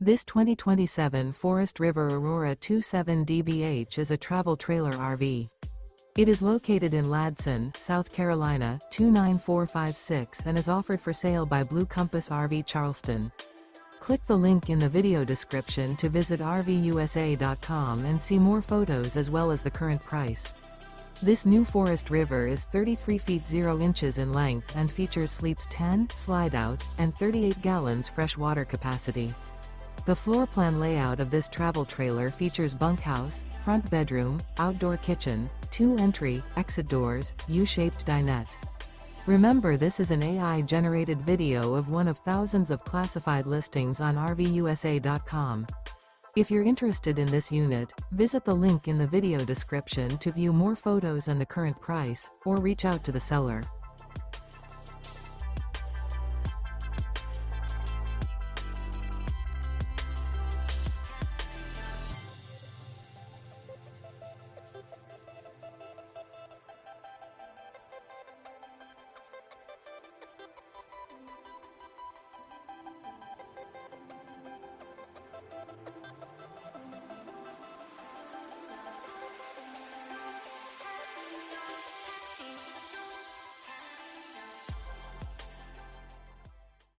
This 2027 Forest River Aurora 27 DBH is a travel trailer RV. It is located in Ladson, South Carolina, 29456 and is offered for sale by Blue Compass RV Charleston. Click the link in the video description to visit RVUSA.com and see more photos as well as the current price. This new Forest River is 33 feet 0 inches in length and features sleeps 10, slide-out, and 38 gallons fresh water capacity. The floor plan layout of this travel trailer features bunkhouse, front bedroom, outdoor kitchen, 2 entry, exit doors, U-shaped dinette. Remember, this is an AI-generated video of one of thousands of classified listings on RVUSA.com. If you're interested in this unit, visit the link in the video description to view more photos and the current price, or reach out to the seller.